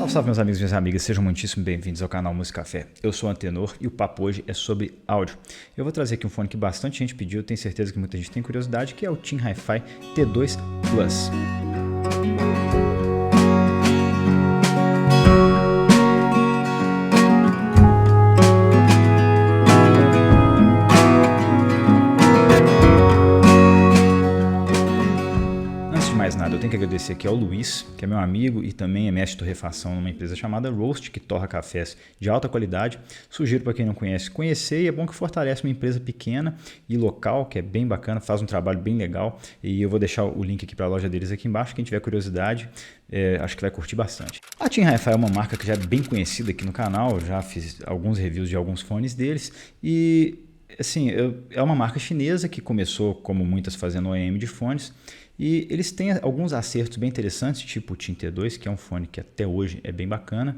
Salve, salve meus amigos e minhas amigas, sejam muitíssimo bem-vindos ao canal Música Café. Eu sou o Antenor e o papo hoje é sobre áudio. Eu vou trazer aqui um fone que bastante gente pediu, tenho certeza que muita gente tem curiosidade, que é o TIM Hi-Fi T2 Plus. Eu tenho que agradecer aqui ao Luiz, que é meu amigo e também é mestre de torrefação numa empresa chamada Roast, que torra cafés de alta qualidade. Sugiro para quem não conhece, conhecer, e é bom que fortalece uma empresa pequena e local, que é bem bacana, faz um trabalho bem legal. E eu vou deixar o link aqui para a loja deles aqui embaixo, quem tiver curiosidade, acho que vai curtir bastante. A TIM Hi-Fi é uma marca que já é bem conhecida aqui no canal, já fiz alguns reviews de alguns fones deles e assim, é uma marca chinesa que começou, como muitas, fazendo OEM de fones. E eles têm alguns acertos bem interessantes, tipo o TIM T2, que é um fone que até hoje é bem bacana.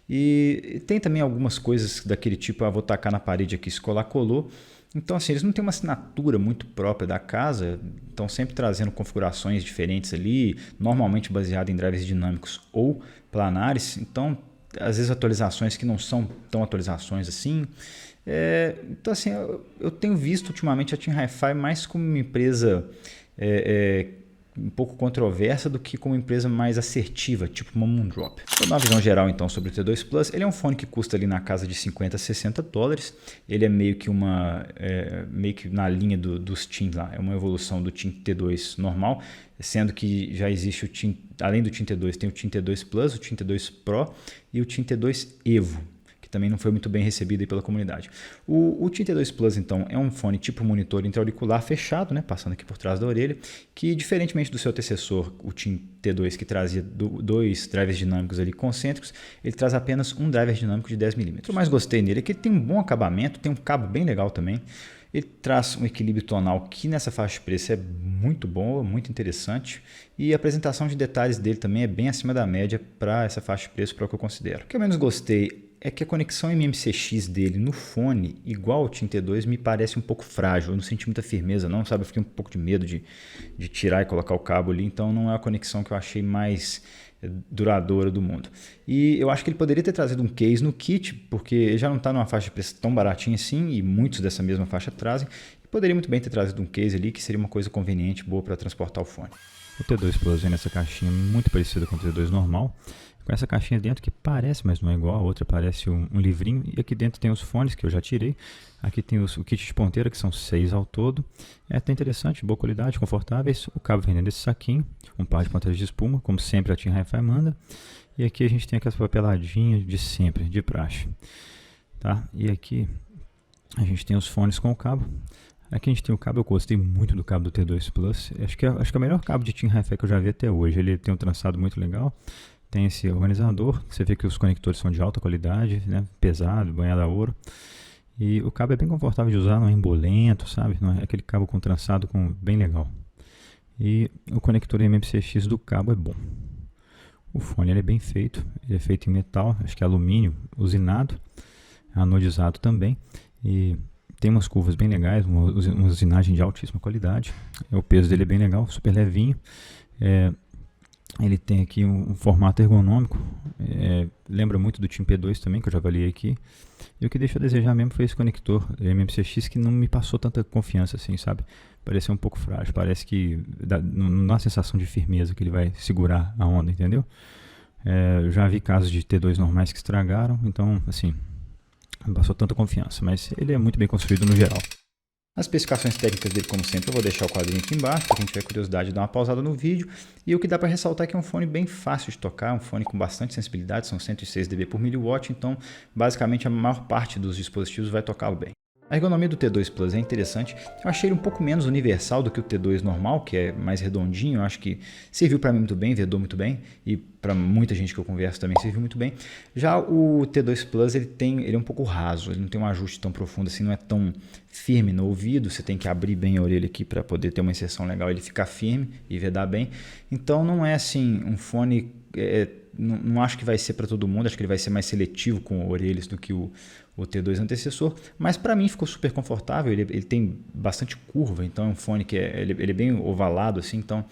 E tem também algumas coisas daquele tipo, vou tacar na parede aqui, se colar, colou. Então, assim, eles não têm uma assinatura muito própria da casa, estão sempre trazendo configurações diferentes ali, normalmente baseado em drivers dinâmicos ou planares. Então, às vezes atualizações que não são tão atualizações assim. Então, assim, eu tenho visto ultimamente a TIM Hi-Fi mais como uma empresa um pouco controversa do que como uma empresa mais assertiva, tipo uma Moondrop. Vou dar uma visão geral então sobre o T2 Plus. Ele é um fone que custa ali na casa de 50 a 60 dólares. Ele é meio que na linha dos TIM lá. É uma evolução do TIM T2 normal, sendo que já existe o TIM, além do TIM T2, tem o TIM T2 Plus, o TIM T2 Pro e o TIM T2 Evo, que também não foi muito bem recebido aí pela comunidade. O TIM T2 Plus, então, é um fone tipo monitor intra-auricular fechado, né, passando aqui por trás da orelha, que, diferentemente do seu antecessor, o TIM T2, que trazia dois drivers dinâmicos ali concêntricos, ele traz apenas um driver dinâmico de 10 mm. O que eu mais gostei nele é que ele tem um bom acabamento, tem um cabo bem legal também. Ele traz um equilíbrio tonal que nessa faixa de preço é muito bom, muito interessante. E a apresentação de detalhes dele também é bem acima da média para essa faixa de preço, para o que eu considero. O que eu menos gostei é que a conexão MMCX dele no fone, igual ao TIM T2, me parece um pouco frágil. Eu não senti muita firmeza não, sabe? Eu fiquei um pouco de medo de tirar e colocar o cabo ali, então não é a conexão que eu achei mais duradoura do mundo. E eu acho que ele poderia ter trazido um case no kit, porque já não está numa faixa de preço tão baratinha assim, e muitos dessa mesma faixa trazem. Poderia muito bem ter trazido um case ali, que seria uma coisa conveniente, boa para transportar o fone. O T2 Plus vem nessa caixinha muito parecida com o T2 normal, com essa caixinha dentro que parece, mas não é igual, a outra parece um livrinho, e aqui dentro tem os fones que eu já tirei. Aqui tem o kit de ponteira, que são 6 ao todo. É até interessante, boa qualidade, confortáveis. O cabo vem dentro desse saquinho, um par de ponteiras de espuma, como sempre a TIM Hi-Fi manda. E aqui a gente tem aquelas papeladinhas de sempre, de praxe. Tá? E aqui a gente tem os fones com o cabo. Aqui a gente tem o cabo, eu gostei muito do cabo do T2 Plus. Acho que é o melhor cabo de TIM Hi-Fi que eu já vi até hoje. Ele tem um trançado muito legal. Tem esse organizador, você vê que os conectores são de alta qualidade, né? Pesado, banhado a ouro. E o cabo é bem confortável de usar, não é embolento, sabe? Não é aquele cabo com trançado bem legal. E o conector MMCX do cabo é bom. O fone ele é bem feito, ele é feito em metal, acho que é alumínio usinado, anodizado também. E tem umas curvas bem legais, uma usinagem de altíssima qualidade. O peso dele é bem legal, super levinho. Ele tem aqui um formato ergonômico, lembra muito do TIM P2 também, que eu já avaliei aqui. E o que deixa a desejar mesmo foi esse conector MMCX, que não me passou tanta confiança assim, sabe? Pareceu um pouco frágil, parece que não dá a sensação de firmeza que ele vai segurar a onda, entendeu? Eu já vi casos de T2 normais que estragaram, então, assim, não passou tanta confiança, mas ele é muito bem construído no geral. As especificações técnicas dele, como sempre, eu vou deixar o quadrinho aqui embaixo, para quem tiver curiosidade de dar uma pausada no vídeo. E o que dá para ressaltar é que é um fone bem fácil de tocar, um fone com bastante sensibilidade, são 106 dB por miliwatt, então basicamente a maior parte dos dispositivos vai tocá-lo bem. A ergonomia do T2 Plus é interessante, eu achei ele um pouco menos universal do que o T2 normal, que é mais redondinho, eu acho que serviu para mim muito bem, vedou muito bem, e para muita gente que eu converso também serviu muito bem. Já o T2 Plus ele é um pouco raso, ele não tem um ajuste tão profundo assim, não é tão firme no ouvido, você tem que abrir bem a orelha aqui para poder ter uma inserção legal, ele ficar firme e vedar bem. Então não é assim um fone, não acho que vai ser para todo mundo, acho que ele vai ser mais seletivo com orelhas do que o o T2 antecessor, mas para mim ficou super confortável, ele tem bastante curva, então é um fone que ele é bem ovalado assim, então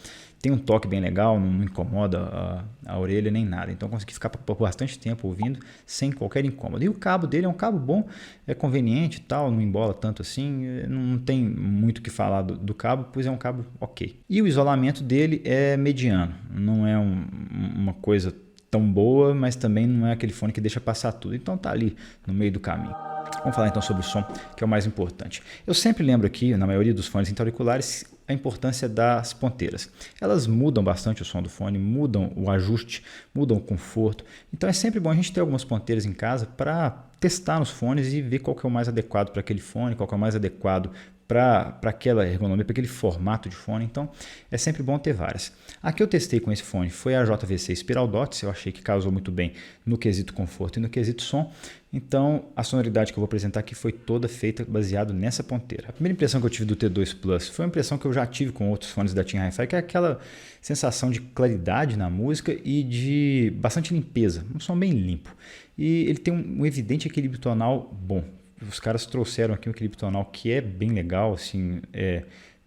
tem um toque bem legal, não incomoda a orelha nem nada, então eu consegui ficar por bastante tempo ouvindo sem qualquer incômodo. E o cabo dele é um cabo bom, é conveniente e tal, não embola tanto assim, não tem muito o que falar do cabo, pois é um cabo ok. E o isolamento dele é mediano, não é uma coisa tão boa, mas também não é aquele fone que deixa passar tudo, então tá ali no meio do caminho. Vamos falar então sobre o som, que é o mais importante. Eu sempre lembro aqui, na maioria dos fones intra-auriculares, a importância das ponteiras. Elas mudam bastante o som do fone, mudam o ajuste, mudam o conforto. Então é sempre bom a gente ter algumas ponteiras em casa para testar nos fones e ver qual que é o mais adequado para aquele fone, qual que é o mais adequado para aquela ergonomia, para aquele formato de fone. Então é sempre bom ter várias. A que eu testei com esse fone foi a JVC Spiral Dots, eu achei que casou muito bem no quesito conforto e no quesito som. Então a sonoridade que eu vou apresentar aqui foi toda feita baseado nessa ponteira. A primeira impressão que eu tive do T2 Plus foi uma impressão que eu já tive com outros fones da Team Hi-Fi, que é aquela sensação de claridade na música e de bastante limpeza, um som bem limpo. E ele tem um evidente equilíbrio tonal bom. Os caras trouxeram aqui um equilíbrio tonal que é bem legal, assim,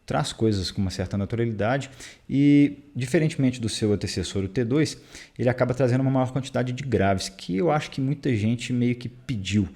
traz coisas com uma certa naturalidade e, diferentemente do seu antecessor, o T2, ele acaba trazendo uma maior quantidade de graves, que eu acho que muita gente meio que pediu,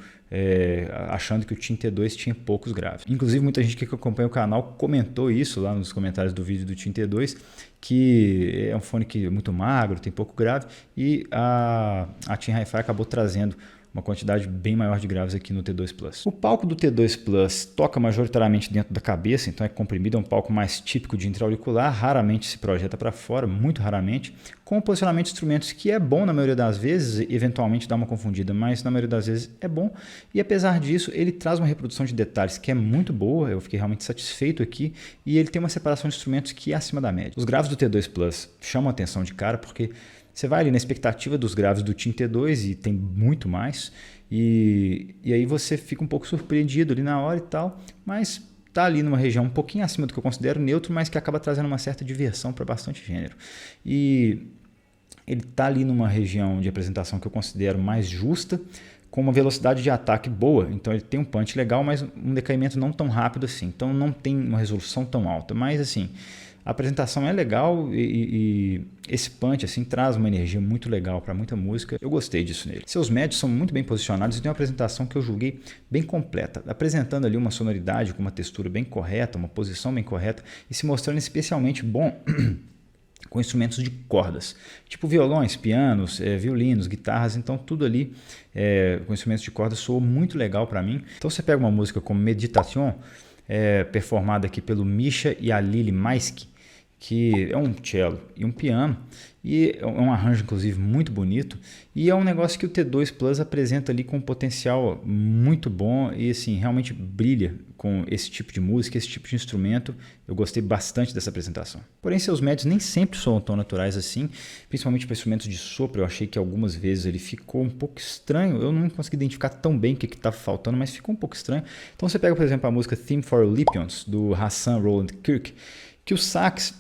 achando que o Team T2 tinha poucos graves. Inclusive, muita gente que acompanha o canal comentou isso lá nos comentários do vídeo do Team T2, que é um fone que é muito magro, tem pouco grave, e a Team Hi-Fi acabou trazendo uma quantidade bem maior de graves aqui no T2 Plus. O palco do T2 Plus toca majoritariamente dentro da cabeça, então é comprimido, é um palco mais típico de intra-auricular, raramente se projeta para fora, muito raramente, com o posicionamento de instrumentos que é bom na maioria das vezes, eventualmente dá uma confundida, mas na maioria das vezes é bom, e apesar disso ele traz uma reprodução de detalhes que é muito boa, eu fiquei realmente satisfeito aqui, e ele tem uma separação de instrumentos que é acima da média. Os graves do T2 Plus chamam a atenção de cara porque você vai ali na expectativa dos graves do Team T2 e tem muito mais, e aí você fica um pouco surpreendido ali na hora e tal, mas está ali numa região um pouquinho acima do que eu considero neutro, mas que acaba trazendo uma certa diversão para bastante gênero. E ele está ali numa região de apresentação que eu considero mais justa, com uma velocidade de ataque boa, então ele tem um punch legal, mas um decaimento não tão rápido assim, então não tem uma resolução tão alta, mas assim, a apresentação é legal e esse punch assim, traz uma energia muito legal para muita música. Eu gostei disso nele. Seus médios são muito bem posicionados e tem uma apresentação que eu julguei bem completa, apresentando ali uma sonoridade com uma textura bem correta, uma posição bem correta e se mostrando especialmente bom com instrumentos de cordas, tipo violões, pianos, violinos, guitarras, então tudo ali com instrumentos de cordas soou muito legal para mim. Então você pega uma música como Meditation, performada aqui pelo Misha e a Lili Maiski, que é um cello e um piano, e é um arranjo inclusive muito bonito, e é um negócio que o T2 Plus apresenta ali com um potencial muito bom e assim, realmente brilha com esse tipo de música, esse tipo de instrumento. Eu gostei bastante dessa apresentação. Porém, seus médios nem sempre soam tão naturais assim, principalmente para instrumentos de sopro. Eu achei que algumas vezes ele ficou um pouco estranho, eu não consegui identificar tão bem o que estava faltando, mas ficou um pouco estranho. Então você pega, por exemplo, a música Theme for Olympians, do Hassan Roland Kirk, que o sax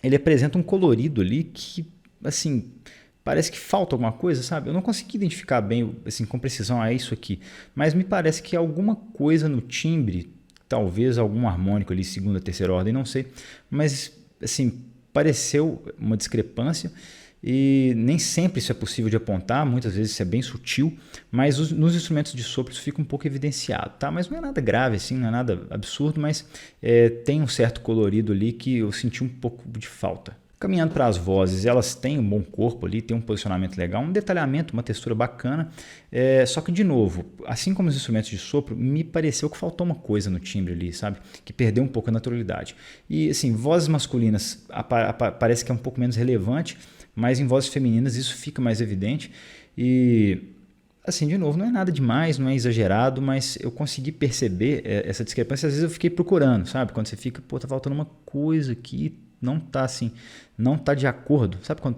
ele apresenta um colorido ali que, assim, parece que falta alguma coisa, sabe? Eu não consegui identificar bem, assim, com precisão, isso aqui. Mas me parece que alguma coisa no timbre, talvez algum harmônico ali, segunda, terceira ordem, não sei. Mas, assim, pareceu uma discrepância. E nem sempre isso é possível de apontar, muitas vezes isso é bem sutil, mas nos instrumentos de sopro isso fica um pouco evidenciado, tá? Mas não é nada grave assim, não é nada absurdo, mas tem um certo colorido ali que eu senti um pouco de falta. Caminhando para as vozes, elas têm um bom corpo ali, tem um posicionamento legal, um detalhamento, uma textura bacana, só que de novo, assim como os instrumentos de sopro, me pareceu que faltou uma coisa no timbre ali, sabe? Que perdeu um pouco a naturalidade. E assim, vozes masculinas parece que é um pouco menos relevante, mas em vozes femininas isso fica mais evidente e, assim, de novo, não é nada demais, não é exagerado, mas eu consegui perceber essa discrepância. Às vezes eu fiquei procurando, sabe? Quando você fica, pô, tá faltando uma coisa aqui, não tá assim, não tá de acordo. Sabe quando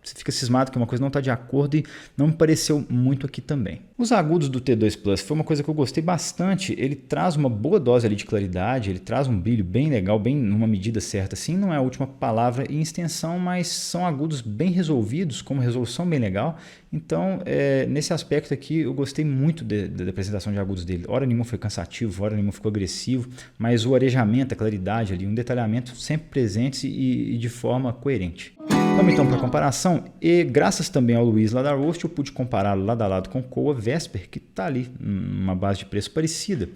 você fica cismado que uma coisa não está de acordo e não me pareceu muito aqui também. Os agudos do T2 Plus foi uma coisa que eu gostei bastante. Ele traz uma boa dose ali de claridade, ele traz um brilho bem legal, bem numa medida certa assim. Não é a última palavra em extensão, mas são agudos bem resolvidos, com uma resolução bem legal. Então, nesse aspecto aqui, eu gostei muito da apresentação de agudos dele. Hora nenhuma foi cansativo, hora nenhuma ficou agressivo, mas o arejamento, a claridade ali, um detalhamento sempre presentes e de forma coerente. Vamos então para a comparação, e graças também ao Luiz lá da Roast, eu pude comparar lado a lado com o Kowa Vesper, que está ali numa base de preço parecida.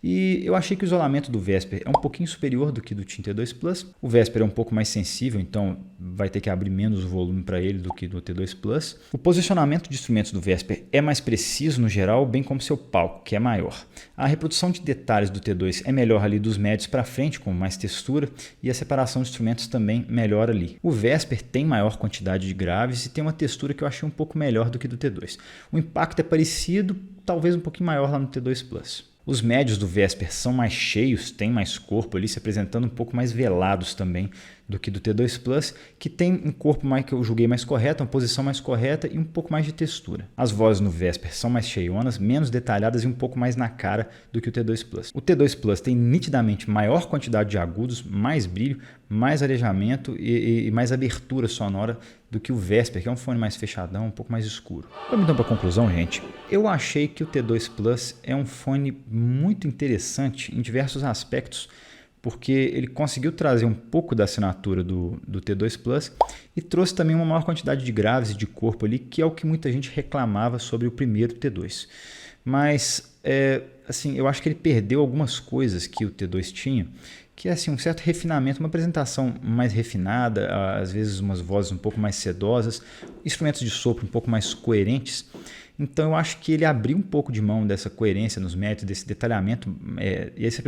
E eu achei que o isolamento do Vesper é um pouquinho superior do que do TIM T2 Plus. O Vesper é um pouco mais sensível, então vai ter que abrir menos o volume para ele do que do T2 Plus. O posicionamento de instrumentos do Vesper é mais preciso no geral, bem como seu palco, que é maior. A reprodução de detalhes do T2 é melhor ali dos médios para frente, com mais textura, e a separação de instrumentos também melhor ali. O Vesper tem maior quantidade de graves e tem uma textura que eu achei um pouco melhor do que do T2. O impacto é parecido, talvez um pouquinho maior lá no T2 Plus. Os médios do Vesper são mais cheios, tem mais corpo ali, se apresentando um pouco mais velados também do que do T2 Plus, que tem um corpo mais que eu julguei mais correto, uma posição mais correta e um pouco mais de textura. As vozes no Vesper são mais cheionas, menos detalhadas e um pouco mais na cara do que o T2 Plus. O T2 Plus tem nitidamente maior quantidade de agudos, mais brilho, mais arejamento e mais abertura sonora do que o Vesper, que é um fone mais fechadão, um pouco mais escuro. Vamos então para a conclusão, gente. Eu achei que o T2 Plus é um fone muito interessante em diversos aspectos, porque ele conseguiu trazer um pouco da assinatura do T2 Plus e trouxe também uma maior quantidade de graves e de corpo ali, que é o que muita gente reclamava sobre o primeiro T2. Mas, assim, eu acho que ele perdeu algumas coisas que o T2 tinha, que é assim, um certo refinamento, uma apresentação mais refinada, às vezes umas vozes um pouco mais sedosas, instrumentos de sopro um pouco mais coerentes. Então eu acho que ele abriu um pouco de mão dessa coerência nos métodos, desse detalhamento e essa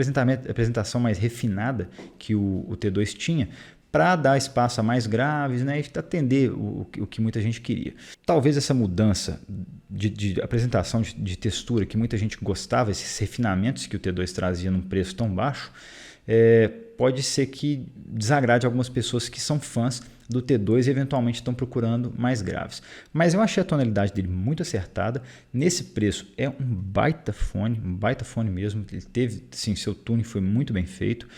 apresentação mais refinada que o T2 tinha, para dar espaço a mais graves, né, e atender o que muita gente queria. Talvez essa mudança de apresentação de textura que muita gente gostava, esses refinamentos que o T2 trazia num preço tão baixo, pode ser que desagrade algumas pessoas que são fãs do T2 e eventualmente estão procurando mais graves. Mas eu achei a tonalidade dele muito acertada. Nesse preço é um baita fone mesmo. Ele teve, sim, seu tuning foi muito bem feito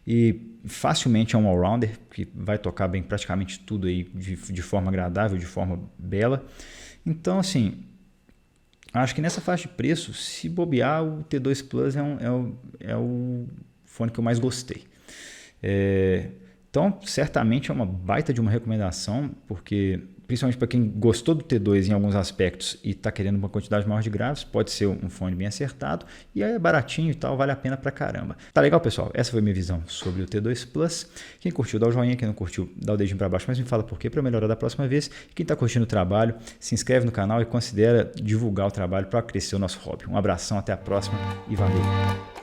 e facilmente é um all-rounder que vai tocar bem praticamente tudo aí de forma agradável, de forma bela. Então, assim, acho que nessa faixa de preço, se bobear, o T2 Plus é o fone que eu mais gostei. Então, certamente é uma baita de uma recomendação, porque principalmente para quem gostou do T2 em alguns aspectos e está querendo uma quantidade maior de graves, pode ser um fone bem acertado e aí é baratinho e tal, vale a pena pra caramba. Tá legal, pessoal? Essa foi a minha visão sobre o T2 Plus. Quem curtiu, dá o joinha, quem não curtiu, dá o dedinho para baixo, mas me fala por quê, para melhorar da próxima vez. Quem está curtindo o trabalho, se inscreve no canal e considera divulgar o trabalho para crescer o nosso hobby. Um abração, até a próxima e valeu!